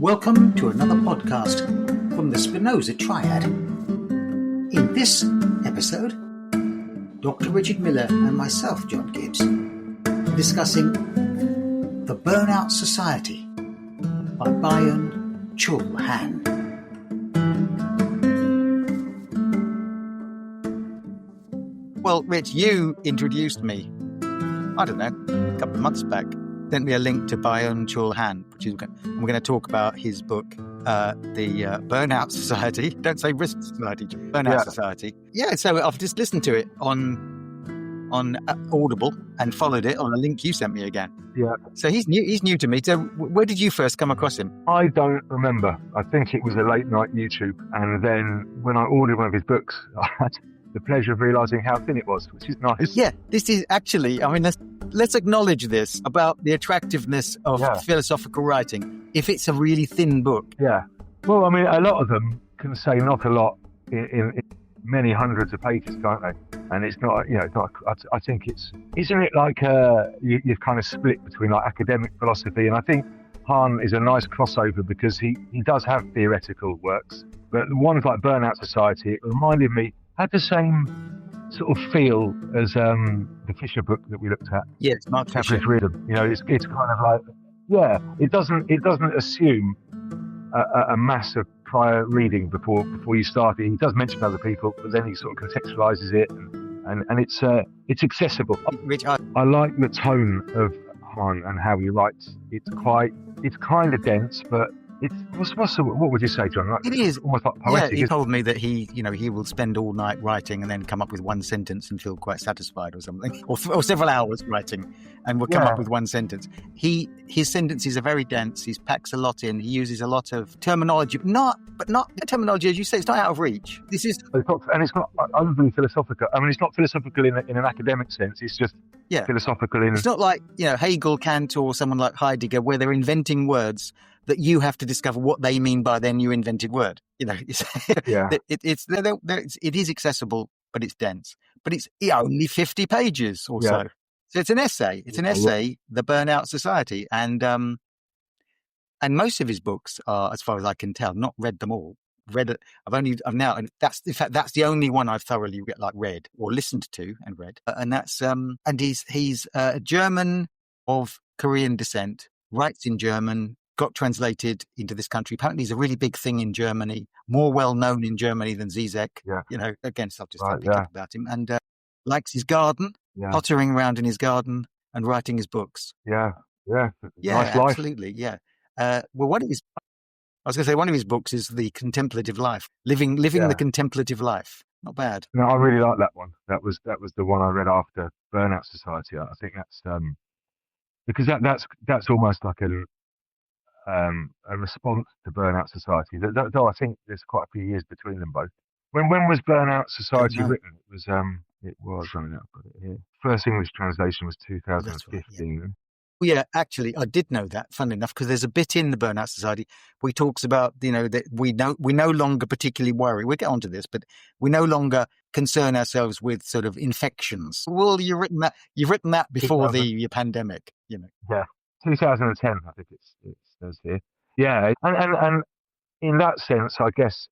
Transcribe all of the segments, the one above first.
Welcome to another podcast from the Spinoza Triad. In this episode, Dr. Richard Miller and myself, John Gibbs, are discussing The Burnout Society by Byung-Chul Han. Well, Rich, you introduced me, I don't know, a couple of months back, sent me a link to Byung-Chul Han, which is, we're going to talk about his book, The Burnout Society. Don't say Risk Society, Burnout Society. Yeah, so I've just listened to it on Audible and followed it on a link you sent me again. Yeah. So he's new to me. So where did you first come across him? I don't remember. I think it was a late night YouTube. And then when I ordered one of his books, I had the pleasure of realising how thin it was, which is nice. Yeah, this is actually, I mean, let's acknowledge this about the attractiveness of philosophical writing. If it's a really thin book. Yeah. Well, I mean, a lot of them can say not a lot in many hundreds of pages, can't they? And it's not, I think isn't it like you've kind of split between like academic philosophy, and I think Han is a nice crossover because he does have theoretical works, but the ones like Burnout Society, it reminded me, had the same sort of feel as the Fisher book that we looked at. Yes, Mark Capitalist Realism. It's kind of like, it doesn't assume a mass of prior reading before you start it. He does mention other people, but then he sort of contextualizes it, and it's accessible. Which I like the tone of Han and how he writes. It's kind of dense, but what would you say, John? Like, it is almost like poetic. Yeah, he told me that he will spend all night writing and then come up with one sentence and feel quite satisfied or something, or several hours writing and will come up with one sentence. His sentences are very dense. He packs a lot in. He uses a lot of terminology, not terminology as you say. It's not out of reach. This is, it's not overly philosophical. I mean, it's not philosophical in an academic sense. It's just philosophical in. It's not like Hegel, Kant, or someone like Heidegger, where they're inventing words that you have to discover what they mean by their new invented word. It is accessible, but it's dense. But it's only 50 pages or so. So it's an essay. It's an essay, The Burnout Society, and most of his books are, as far as I can tell, not read them all. And that's the only one I've thoroughly read or listened to and read. And that's and he's German of Korean descent, writes in German. Got translated into this country. Apparently, he's a really big thing in Germany, more well known in Germany than Zizek. Yeah. Again, I'll just pick up about him. And likes his garden, pottering around in his garden and writing his books. Yeah. Nice Absolutely. Life. Yeah. One of his books is The Contemplative Life, living the contemplative life. Not bad. No, I really like that one. That was the one I read after Burnout Society. I think that's because that's almost like a response to Burnout Society. Though I think there's quite a few years between them both. When was Burnout Society written? It was. I mean, I've got it here. First English translation was 2015. Right, yeah, actually, I did know that. Funnily enough, because there's a bit in the Burnout Society where he talks about that we no longer particularly worry. We'll get onto this, but we no longer concern ourselves with sort of infections. Well, you've written that before the pandemic. Yeah. 2010, I think it says here. Yeah, and in that sense, I guess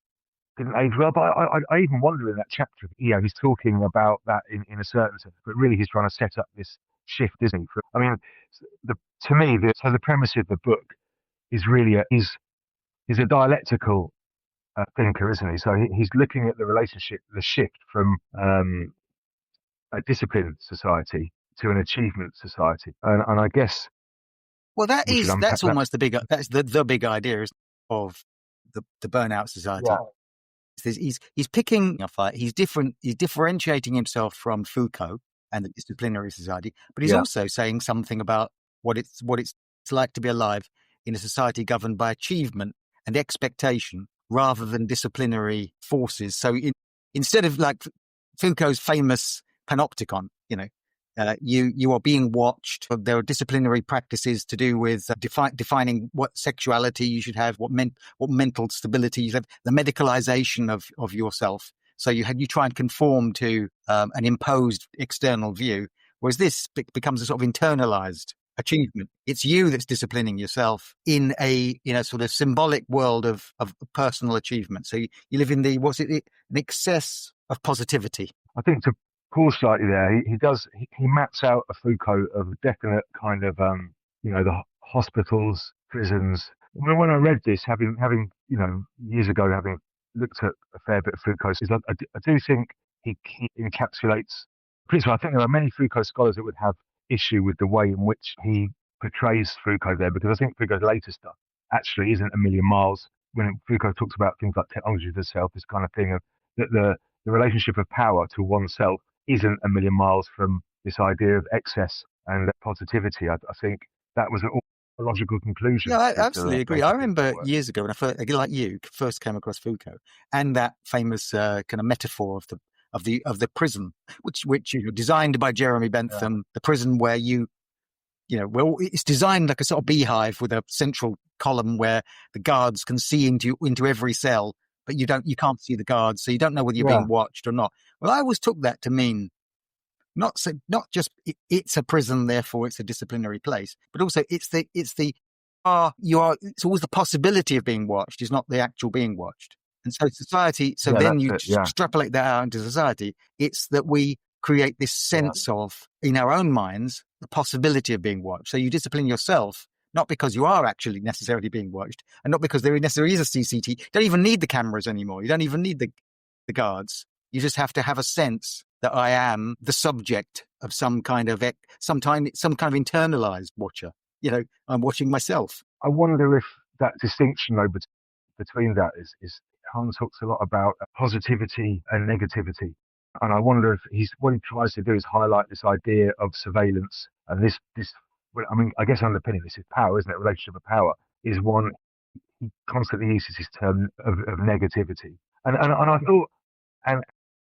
didn't age well. But I even wonder in that chapter, he's talking about that in a certain sense, but really he's trying to set up this shift, isn't he? I mean, to me, the premise of the book is really he's a dialectical thinker, isn't he? So he's looking at the relationship, the shift from a disciplined society to an achievement society, and I guess. Well, that's almost the big idea of the Burnout Society. Yeah. He's picking a fight. He's differentiating himself from Foucault and the disciplinary society, but he's also saying something about what it's like to be alive in a society governed by achievement and expectation rather than disciplinary forces. So instead of like Foucault's famous panopticon, you are being watched. There are disciplinary practices to do with defining what sexuality you should have, what mental stability you have, the medicalization of yourself. So you try and conform to an imposed external view, whereas this becomes a sort of internalized achievement. It's you that's disciplining yourself in a sort of symbolic world of personal achievement. So you live in an excess of positivity. I think to pause slightly there, he maps out a Foucault of definite kind of the hospitals, prisons. When I read this, having years ago, having looked at a fair bit of Foucault, I do think he encapsulates. I think there are many Foucault scholars that would have issue with the way in which he portrays Foucault there, because I think Foucault's later stuff actually isn't a million miles. When Foucault talks about things like technology to the self, this kind of thing of that the relationship of power to oneself isn't a million miles from this idea of excess and positivity. I think that was a logical conclusion. Yeah, I absolutely agree. I remember years ago when I first, like you, first came across Foucault and that famous kind of metaphor of the prison, which designed by Jeremy Bentham, the prison where it's designed like a sort of beehive with a central column where the guards can see into every cell, but you can't see the guards, so you don't know whether you're being watched or not. Well, I always took that to mean not just it's a prison, therefore it's a disciplinary place, but also it's always the possibility of being watched, is not the actual being watched. And so society, then you extrapolate that out into society, it's that we create this sense of, in our own minds, the possibility of being watched. So you discipline yourself, not because you are actually necessarily being watched, and not because there necessarily is a CCTV. You don't even need the cameras anymore. You don't even need the guards. You just have to have a sense that I am the subject of some kind of internalized watcher. I'm watching myself. I wonder if that distinction, though, between that is Hahn talks a lot about positivity and negativity. And I wonder if what he tries to do is highlight this idea of surveillance. And this, I guess underpinning this is power, isn't it? Relationship of power is one. He constantly uses his term of negativity. And I thought, and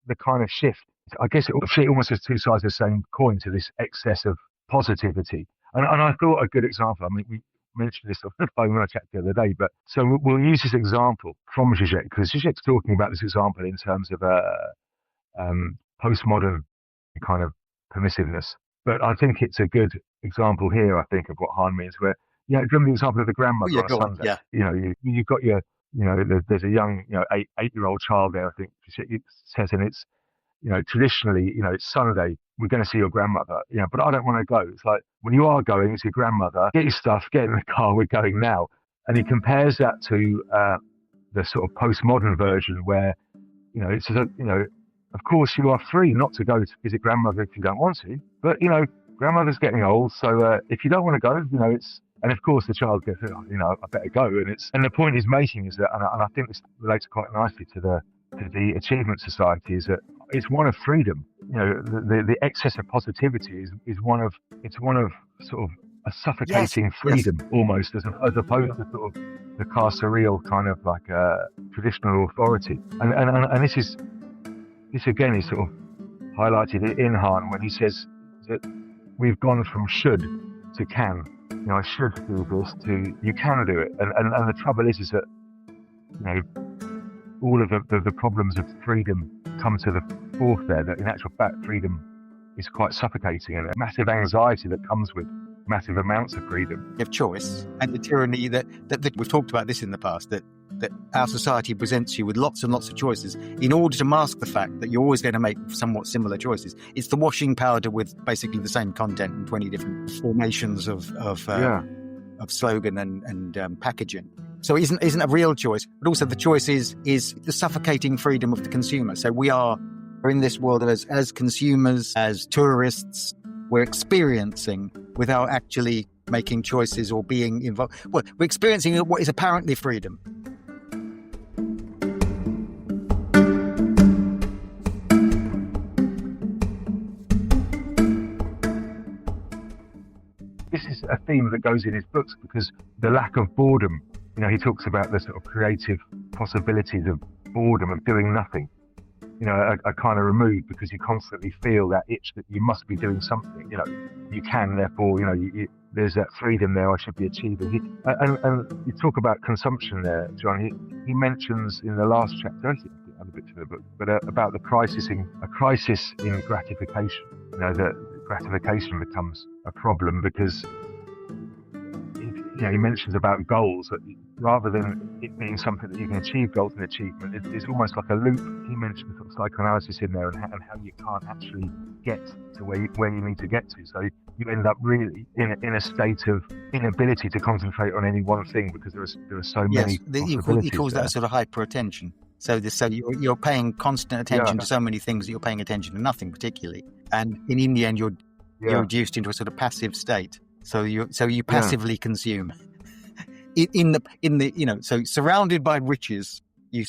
the kind of shift, I guess it almost has two sides of the same coin to this excess of positivity. And I thought a good example, we mentioned this on the phone when I checked the other day, but so we'll use this example from Zizek, because Zizek's talking about this example in terms of postmodern kind of permissiveness. But I think it's a good example here, I think, of what Hahn means, where, remember the example of the grandmother on Sunday? Yeah. You've got there's a young, 8-year-old child there, I think it says, and it's, traditionally, it's Sunday, we're going to see your grandmother, but I don't want to go. It's like, when you are going, it's your grandmother, get your stuff, get in the car, we're going now. And he compares that to the sort of postmodern version where, it's of course you are free not to go to visit grandmother if you don't want to, but, grandmother's getting old, so if you don't want to go, and of course the child goes, I better go. And the point he's making is that, and I think this relates quite nicely to the achievement society, is that it's one of freedom. The excess of positivity is one of sort of a suffocating freedom, almost, as opposed to sort of the carcereal kind of like traditional authority. And this again is sort of highlighted in Hahn when he says that we've gone from should to can. I should do this to you can do it. And the trouble is that all of the problems of freedom come to the forth there, that in actual fact freedom is quite suffocating, and a massive anxiety that comes with massive amounts of freedom. You have choice, and the tyranny that we've talked about this in the past, that our society presents you with lots and lots of choices in order to mask the fact that you're always going to make somewhat similar choices. It's the washing powder with basically the same content in 20 different formations of slogan and packaging. So it isn't a real choice, but also the choice is the suffocating freedom of the consumer. So we are in this world as consumers, as tourists, we're experiencing without actually making choices or being involved. Well, we're experiencing what is apparently freedom. This is a theme that goes in his books, because the lack of boredom, he talks about the sort of creative possibilities of boredom, of doing nothing, are kind of removed, because you constantly feel that itch that you must be doing something. You can, therefore, there's that freedom there I should be achieving. And you talk about consumption there, John. He mentions in the last chapter, I think other bits of the book, but about a crisis in gratification. That gratification becomes a problem, because he mentions about goals, that rather than it being something that you can achieve goals and achievement, it's almost like a loop. He mentioned sort of psychoanalysis in there, and how you can't actually get to where you need to get to. So you end up really in a state of inability to concentrate on any one thing, because there are so many possibilities. He calls that a sort of hyper-attention. So you're paying constant attention to so many things that you're paying attention to nothing particularly, and in the end you're reduced into a sort of passive state. So you passively consume. So surrounded by riches, you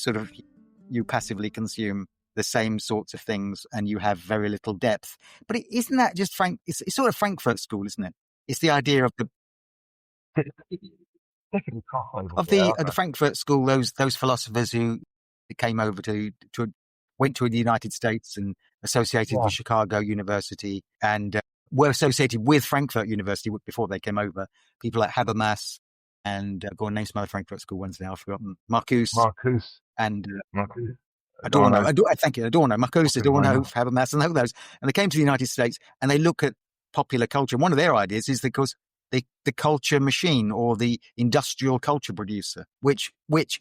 passively consume the same sorts of things, and you have very little depth. But isn't that just it's sort of Frankfurt School, isn't it? It's the idea of the Frankfurt School, those philosophers who came over went to the United States and associated with Chicago University, and were associated with Frankfurt University before they came over. People like Habermas and go on, name some other Frankfurt School ones now. I've forgotten. Marcuse and Adorno. Thank you, Adorno. Marcuse, Adorno, Habermas, and all those. And they came to the United States and they look at popular culture. And one of their ideas is because the culture machine, or the industrial culture producer, which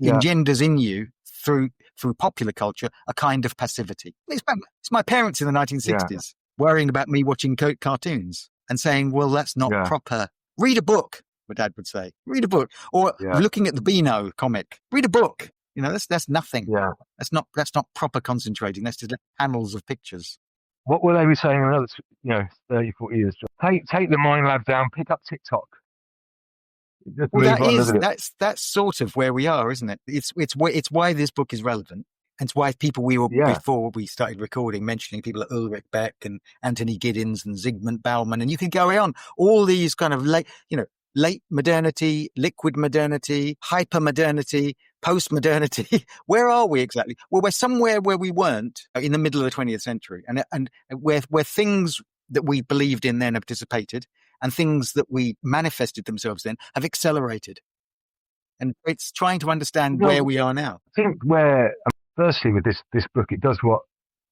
engenders in you through popular culture a kind of passivity. It's my parents in the 1960s worrying about me watching cartoons and saying, well, that's not proper. Read a book, my dad would say. Read a book. Or looking at the Beano comic. Read a book. That's nothing. Yeah. That's not proper concentrating. That's just panels of pictures. What will they be saying in another 30, 40 years? Take the Mind Lab down, pick up TikTok. That's sort of where we are, isn't it? It's why this book is relevant. And it's why people before we started recording, mentioning people like Ulrich Beck and Anthony Giddens and Zygmunt Bauman, and you can go on, all these kind of late modernity, liquid modernity, hyper modernity, post modernity. Where are we exactly? Well, we're somewhere where we weren't in the middle of the 20th century, and where things that we believed in then have dissipated, and things that we manifested themselves then have accelerated. And it's trying to understand where we are now. I think firstly, with this book, it does what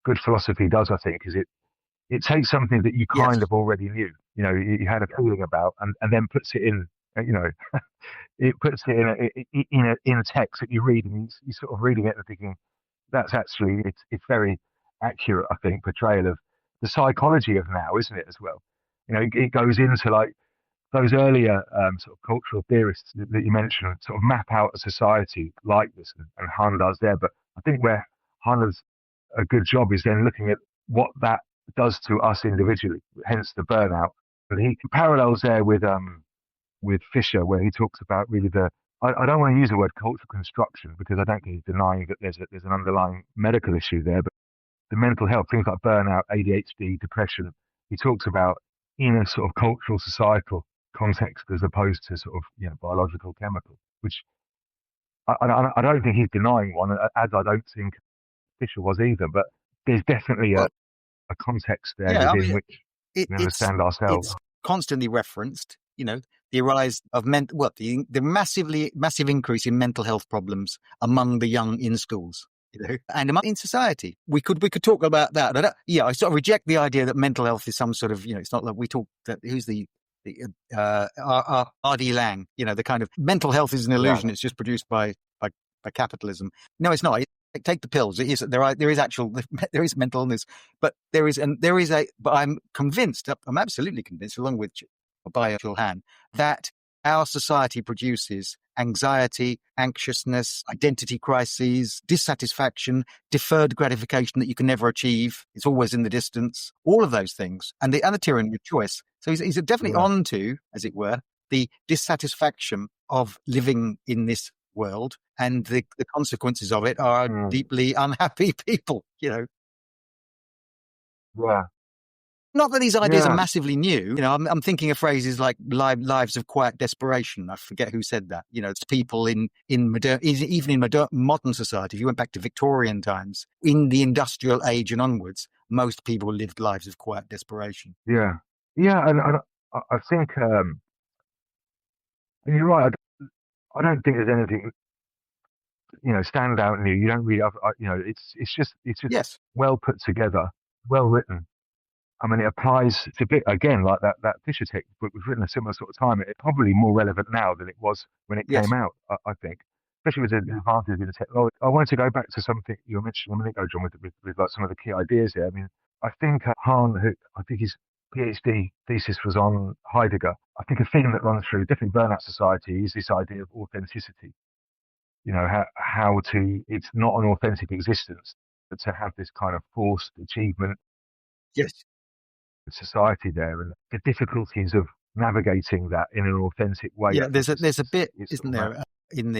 good philosophy does, I think, is it takes something that you kind of already knew, you had a feeling about, and then puts it in, it puts it in a text that you read, and you're sort of reading it and thinking, that's actually, it's very accurate, I think, portrayal of the psychology of now, isn't it, as well? It goes into like those earlier sort of cultural theorists that you mentioned, sort of map out a society like this, and Han does there. But I think where Han does a good job is then looking at what that does to us individually, hence the burnout. But he parallels there with Fisher, where he talks about really I don't want to use the word cultural construction, because I don't think he's denying that there's an underlying medical issue there, but the mental health, things like burnout, ADHD, depression, he talks about in a sort of cultural, societal context, as opposed to sort of biological, chemical, which I don't think he's denying one, as I don't think Fisher was either. But there's definitely a context there within which we understand ourselves. It's constantly referenced, the rise of the massive increase in mental health problems among the young in schools, and in society. We could talk about that. I sort of reject the idea that mental health is some sort of, it's not like we talk that who's the R.D. Lang, the kind of mental health is an illusion. It's just produced by capitalism. No, it's not. Take the pills. It is, there is mental illness, but but I'm convinced, I'm absolutely convinced, along with by Han, that our society produces anxiety, anxiousness, identity crises, dissatisfaction, deferred gratification that you can never achieve. It's always in the distance. All of those things, and the tyranny of choice. So he's definitely on to, as it were, the dissatisfaction of living in this world, and the consequences of it are deeply unhappy people. Yeah. Not that these ideas are massively new. I'm thinking of phrases like lives of quiet desperation. I forget who said that. It's people in modern society. If you went back to Victorian times, in the industrial age and onwards, most people lived lives of quiet desperation. Yeah, and I think, and you're right. I don't think there's anything, stand out new. You don't really, it's just well put together, well written. I mean, it applies to bit again, like that Fisher textbook was written a similar sort of time. It's probably more relevant now than it was when it Yes. came out, I think, especially with the advances in the technology. I wanted to go back to something you were mentioning a minute ago, John, with like some of the key ideas here. I mean, I think Hahn, who I think his PhD thesis was on Heidegger. I think a theme that runs through definitely Burnout Society is this idea of authenticity. You know, how to, it's not an authentic existence, but to have this kind of forced achievement Yes. society there, and the difficulties of navigating that in an authentic way. Yeah, there's a bit, isn't there, in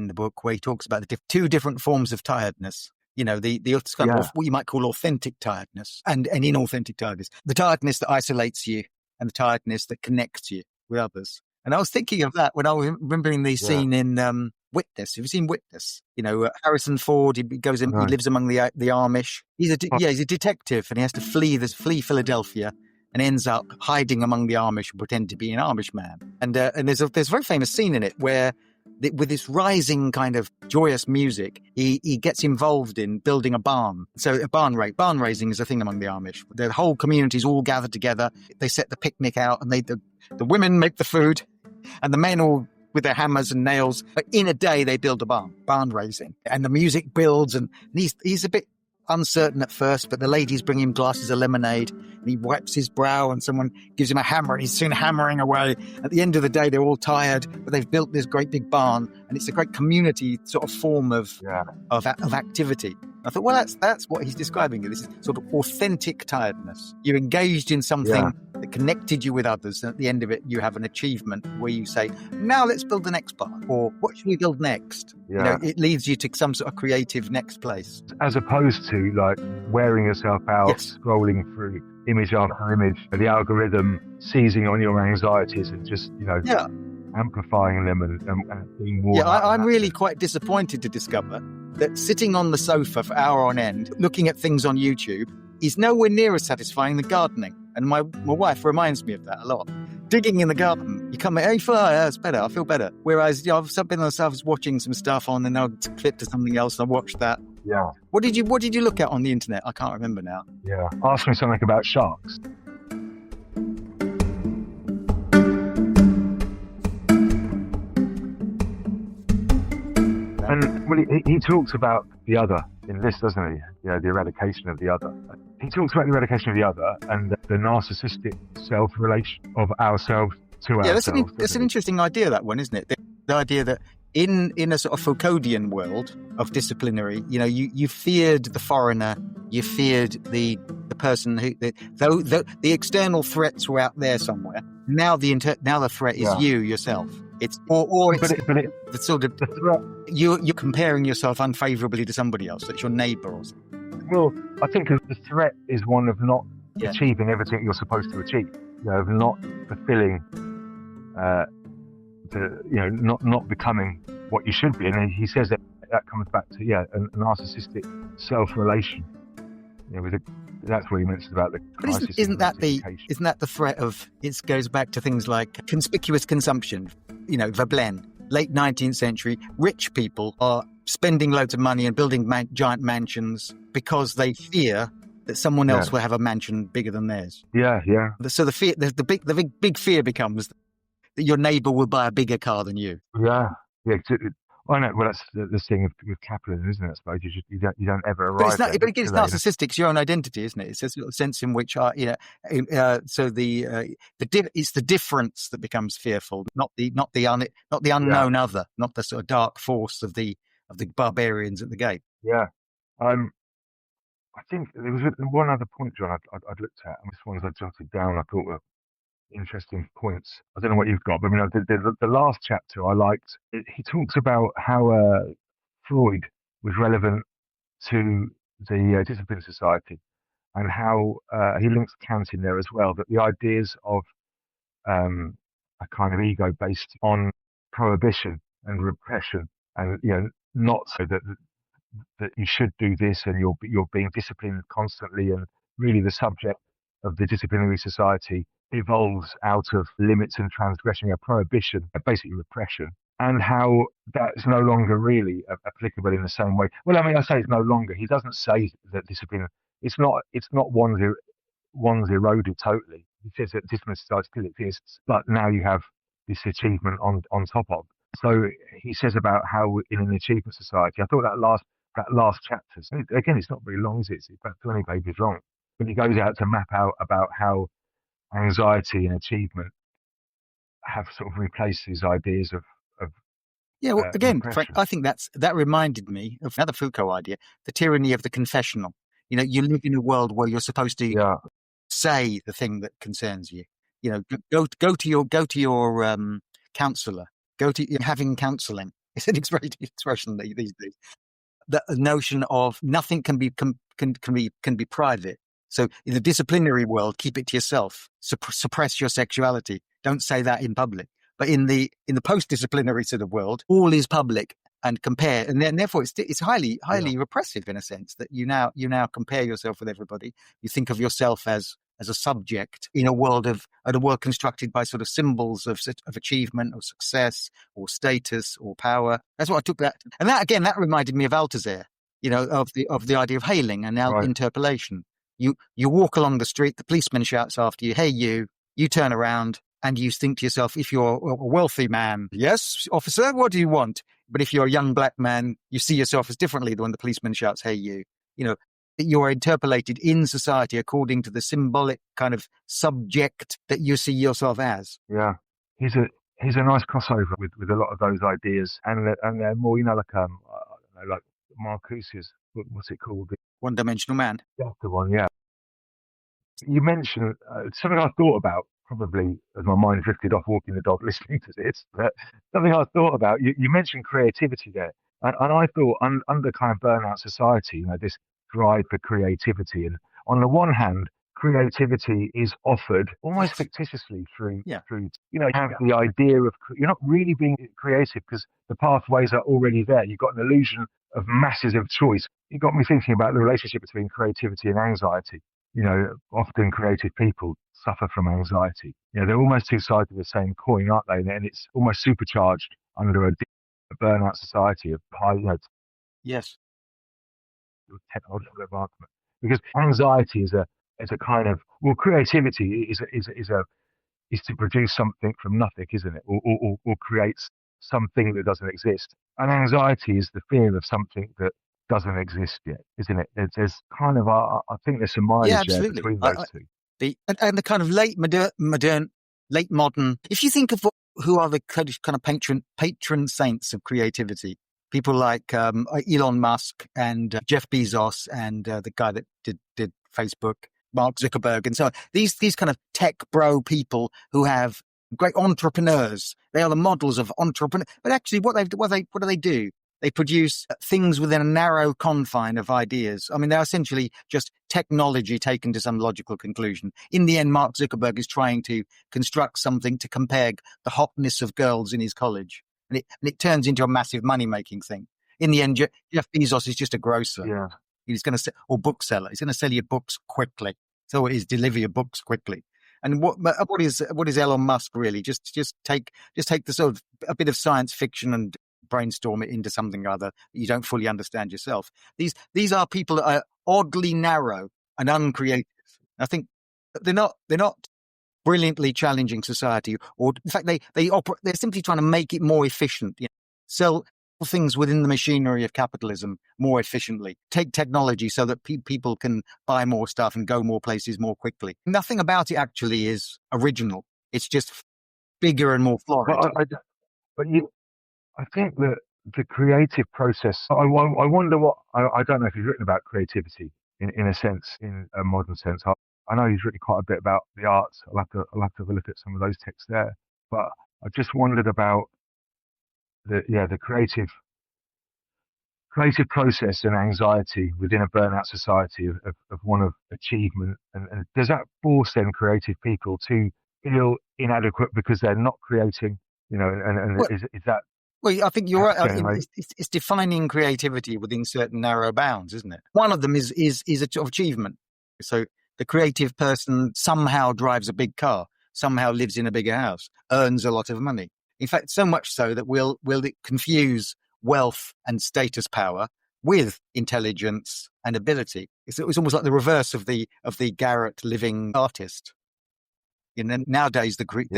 the book where he talks about the two different forms of tiredness. You know, the kind of what you might call authentic tiredness and inauthentic tiredness. The tiredness that isolates you and the tiredness that connects you with others. And I was thinking of that when I was remembering the scene in Witness. Have you seen Witness? You know, Harrison Ford, he goes in, he lives among the Amish. He's a detective, and he has to flee Philadelphia and ends up hiding among the Amish and pretend to be an Amish man. And there's a very famous scene in it where, with this rising kind of joyous music, he gets involved in building a barn. So barn raising is a thing among the Amish. The whole community's all gathered together. They set the picnic out, and the women make the food, and the men all with their hammers and nails. But in a day, they build a barn raising, and the music builds. And he's a bit uncertain at first, but the ladies bring him glasses of lemonade, and he wipes his brow, and someone gives him a hammer, and he's soon hammering away. At the end of the day, they're all tired, but they've built this great big barn, and it's a great community sort of form of activity. I thought, well, that's what he's describing. This is sort of authentic tiredness. You're engaged in something that connected you with others, and at the end of it, you have an achievement where you say, now let's build the next part, or what should we build next? You know, it leads you to some sort of creative next place. As opposed to like wearing yourself out, scrolling through image after image, the algorithm seizing on your anxieties and just, you know, amplifying them and being more. I'm really quite disappointed to discover that sitting on the sofa for hour on end, looking at things on YouTube, is nowhere near as satisfying than gardening. And my wife reminds me of that a lot. Digging in the garden, you come in, hey, it's better, I feel better. Whereas, you know, I've been on the sofa, I was watching some stuff on, and I'll click to something else, and I watched that. Yeah. What did you look at on the internet? I can't remember now. Yeah. Ask me something about sharks. And well, he talks about the other in this, doesn't he? You know, the eradication of the other. He talks about the eradication of the other and the narcissistic self-relation of ourselves to ourselves. Yeah, that's an interesting idea, that one, isn't it? The idea that in a sort of Foucauldian world of disciplinary, you know, you feared the foreigner, you feared the person who, though the external threats were out there somewhere. Now the threat is you yourself. It's the sort of you're comparing yourself unfavourably to somebody else. It's your neighbour or something. Well, I think the threat is one of not achieving everything you're supposed to achieve. You know, of not fulfilling, not becoming what you should be. And he says that comes back to a narcissistic self-relation. You know, that's what he mentions about the crisis. But isn't that the threat of? It goes back to things like conspicuous consumption. You know, Veblen, late 19th century, rich people are spending loads of money and building giant mansions because they fear that someone else will have a mansion bigger than theirs. Yeah. So the fear, the big fear becomes that your neighbour will buy a bigger car than you. Yeah. I know. Well, that's the thing with capitalism, isn't it? I suppose you don't ever arrive. But it's narcissistic. It's your own identity, isn't it? It's a sort of sense in which, so it's the difference that becomes fearful, not the unknown other, not the sort of dark force of the barbarians at the gate. Yeah. I think there was one other point, John, I'd looked at, and this one's I jotted down. I thought were interesting points. I don't know what you've got, but I mean, the last chapter I liked. He talks about how Freud was relevant to the discipline society, and how he links Kant in there as well. That the ideas of a kind of ego based on prohibition and repression, and not so that you should do this and you're being disciplined constantly, and really the subject of the disciplinary society evolves out of limits and transgression, prohibition, basically repression, and how that's no longer really applicable in the same way. Well, I mean, I say it's no longer. He doesn't say that discipline. It's not one one's eroded totally. He says that disciplined society still exists, but now you have this achievement on top of. So he says about how in an achievement society, I thought that last chapter, again, it's not very long, is it? It's about 20 pages long, but he goes out to map out about how anxiety and achievement have sort of replaced these ideas of yeah, well, again, Frank, repression. I think that reminded me of another Foucault idea, the tyranny of the confessional. You know, you live in a world where you're supposed to say the thing that concerns you. You know, go to your counselor. Go to having counselling. It's an expression these days. The notion of nothing can be private. So in the disciplinary world, keep it to yourself. Suppress your sexuality. Don't say that in public. But in the post-disciplinary sort of world, all is public and compare, and then therefore it's highly repressive in a sense that you now compare yourself with everybody. You think of yourself as a subject in a world constructed by sort of symbols of achievement or success or status or power. That's what I took that, and that again that reminded me of Althusser, you know, of the idea of hailing and interpellation. You walk along the street, the policeman shouts after you, "Hey, you!" You turn around. And you think to yourself, if you're a wealthy man, yes, officer, what do you want? But if you're a young black man, you see yourself as differently than when the policeman shouts, hey, you. You know, you're interpolated in society according to the symbolic kind of subject that you see yourself as. Yeah. He's a nice crossover with a lot of those ideas. And they're more, you know, like, I don't know, like Marcuse's, what's it called? One-dimensional man. That's the one, yeah. You mentioned something I thought about, probably as my mind drifted off walking the dog listening to this, but something I thought about, you mentioned creativity there. And I thought under kind of burnout society, you know, this drive for creativity. And on the one hand, creativity is offered almost fictitiously through, you know, you have the idea of, you're not really being creative because the pathways are already there. You've got an illusion of masses of choice. It got me thinking about the relationship between creativity and anxiety. You know, often creative people suffer from anxiety. You know, they're almost two sides of the same coin, aren't they? And it's almost supercharged under a burnout society of high, you know, technological advancement. Because anxiety is a kind of, well, creativity is to produce something from nothing, isn't it? Or creates something that doesn't exist. And anxiety is the fear of something that doesn't exist yet, isn't it? There's kind of, I think there's some mileage there between those two. And the kind of late modern, if you think of who are the kind of patron saints of creativity, people like Elon Musk and Jeff Bezos and the guy that did Facebook, Mark Zuckerberg, and so on. These kind of tech bro people who have great entrepreneurs. They are the models of entrepreneur. But actually, what do they do? They produce things within a narrow confine of ideas. I mean, they're essentially just technology taken to some logical conclusion. In the end, Mark Zuckerberg is trying to construct something to compare the hotness of girls in his college. And it turns into a massive money-making thing. In the end, Jeff Bezos is just a grocer. Yeah. He's going to, or bookseller. He's going to sell your books quickly. So it is deliver your books quickly. And what is Elon Musk really? Just take the sort of a bit of science fiction and brainstorm it into something other that you don't fully understand yourself. These are people that are oddly narrow and uncreative. I think they're not brilliantly challenging society, or in fact they're simply trying to make it more efficient. You know, sell things within the machinery of capitalism more efficiently. Take technology so that people can buy more stuff and go more places more quickly. Nothing about it actually is original. It's just bigger and more florid. I think that the creative process, I wonder what, I don't know if he's written about creativity in a sense, in a modern sense. I know he's written quite a bit about the arts. I'll have to have a look at some of those texts there. But I just wondered about the creative process and anxiety within a burnout society of one of achievement. And does that force then creative people to feel inadequate because they're not creating, you know, is that? Well, I think you're right. It's defining creativity within certain narrow bounds, isn't it? One of them is achievement. So the creative person somehow drives a big car, somehow lives in a bigger house, earns a lot of money. In fact, so much so that we'll confuse wealth and status power with intelligence and ability. It's almost like the reverse of the garret living artist. Nowadays, the great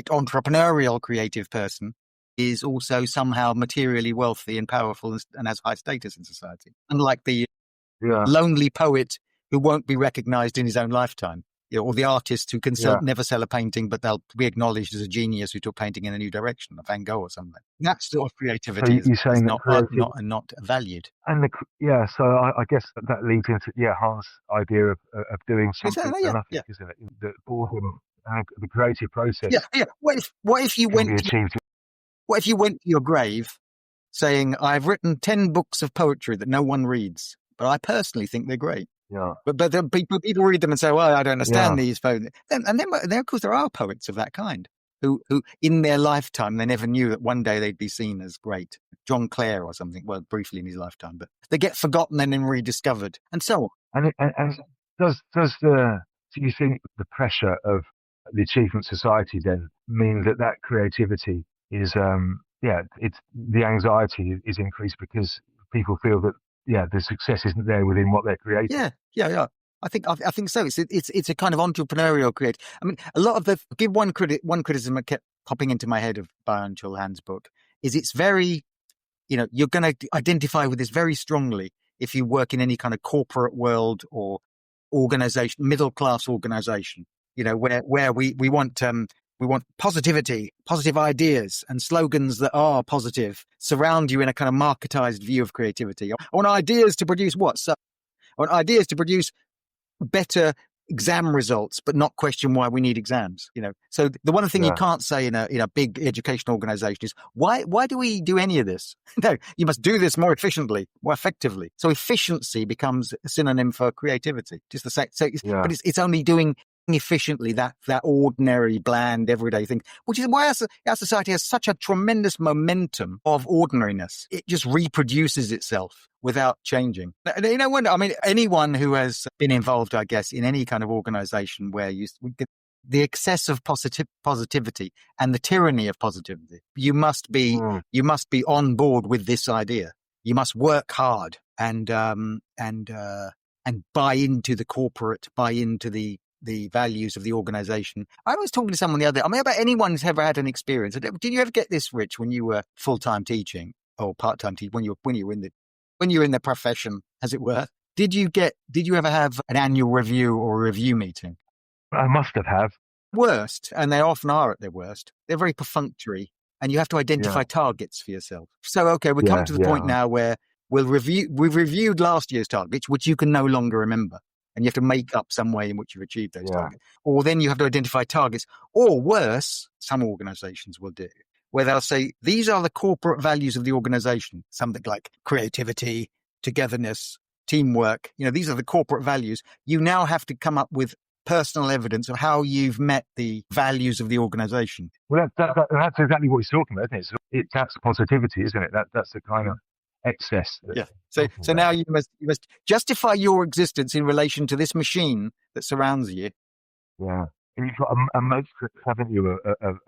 entrepreneurial creative person is also somehow materially wealthy and powerful and has high status in society. Unlike the lonely poet who won't be recognized in his own lifetime, or the artist who can never sell a painting, but they'll be acknowledged as a genius who took painting in a new direction, a Van Gogh or something. That sort of creativity is not valued. And so I guess that leads into Hans' idea of doing something for nothing, isn't it? The boredom and the creative process. Yeah. What if you went to your grave saying, "I've written 10 books of poetry that no one reads, but I personally think they're great." Yeah. But people read them and say, "Well, I don't understand these poems." Then, of course, there are poets of that kind who in their lifetime, they never knew that one day they'd be seen as great. John Clare or something, well, briefly in his lifetime, but they get forgotten and then rediscovered, and so on. And do you think the pressure of the achievement society then mean that creativity is, it's the anxiety is increased because people feel that the success isn't there within what they're creating? Yeah. I think so. It's a kind of entrepreneurial create. I mean, a lot of one criticism that kept popping into my head of Byung-Chul Han's book is it's very, you're going to identify with this very strongly if you work in any kind of corporate world or organization, middle class organization. Where we want positivity, positive ideas, and slogans that are positive surround you in a kind of marketized view of creativity. I want ideas to produce what? So I want ideas to produce better exam results, but not question why we need exams. So the one thing you can't say in a big educational organization is why do we do any of this? No, you must do this more efficiently, more effectively. So efficiency becomes a synonym for creativity. Just the same. So but it's only doing efficiently that ordinary, bland, everyday thing, which is why our society has such a tremendous momentum of ordinariness. It just reproduces itself without changing. Anyone who has been involved, I guess, in any kind of organization where the excess of positivity and the tyranny of positivity, you must be on board with this idea. You must work hard and buy into the values of the organization. I was talking to someone the other day. About anyone who's ever had an experience. Did you ever get this, Rich, when you were full-time teaching or part-time teaching, when you were in the profession, as it were? Did you ever have an annual review or a review meeting? I must have. Worst, and they often are at their worst. They're very perfunctory, and you have to identify targets for yourself. So, okay, we come to the point now where we've reviewed last year's targets, which you can no longer remember. And you have to make up some way in which you've achieved those targets. Or then you have to identify targets. Or worse, some organizations will do, where they'll say, these are the corporate values of the organization. Something like creativity, togetherness, teamwork. These are the corporate values. You now have to come up with personal evidence of how you've met the values of the organization. Well, that's exactly what he's talking about, isn't it? That's positivity, isn't it? That's the kind of excess. So now you must justify your existence in relation to this machine that surrounds you. Yeah, and you've got a matrix, haven't you, of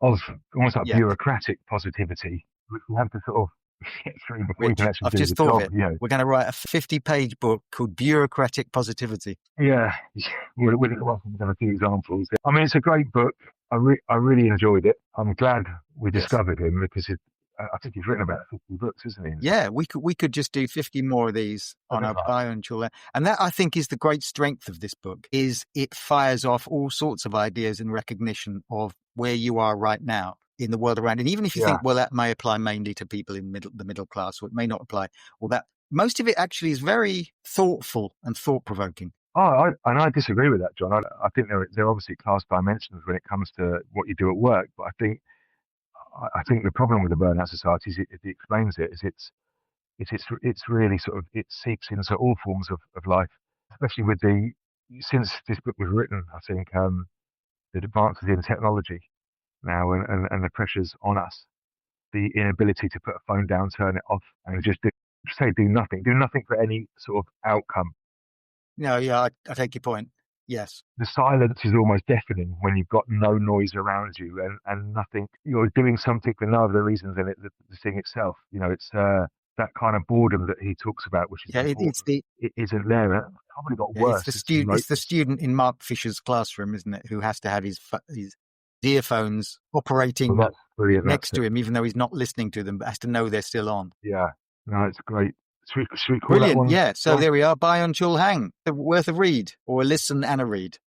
almost like bureaucratic positivity, which you have to sort of get through before you can actually do the job. Of it. We're going to write a 50-page book called Bureaucratic Positivity. Yeah, we're going to have a few examples. I mean, it's a great book. I really enjoyed it. I'm glad we discovered him because I think he's written about 50 books, isn't he? Yeah, we could just do 50 more of these on our Byung-Chul. And that, I think, is the great strength of this book, is it fires off all sorts of ideas in recognition of where you are right now in the world around. And even if you think, well, that may apply mainly to people in the middle class, or it may not apply, or that most of it actually is very thoughtful and thought-provoking. Oh, I disagree with that, John. I think there are obviously class dimensions when it comes to what you do at work, but I think the problem with the burnout society is it explains it. It's really sort of, it seeps into all forms of life, especially since this book was written. I think the advances in technology now and the pressures on us, the inability to put a phone down, turn it off, and just do nothing for any sort of outcome. No, yeah, I take your point. Yes. The silence is almost deafening when you've got no noise around you and nothing. You're doing something for no other reason than the thing itself. It's that kind of boredom that he talks about, which is important, it isn't there. It probably got worse. It's the student in Mark Fisher's classroom, isn't it, who has to have his earphones operating next to him, even though he's not listening to them, but has to know they're still on. Yeah, no, it's great. Should we call Brilliant, that one? yeah. So there we are. Bai Un Chul Hang, worth a read or a listen and a read.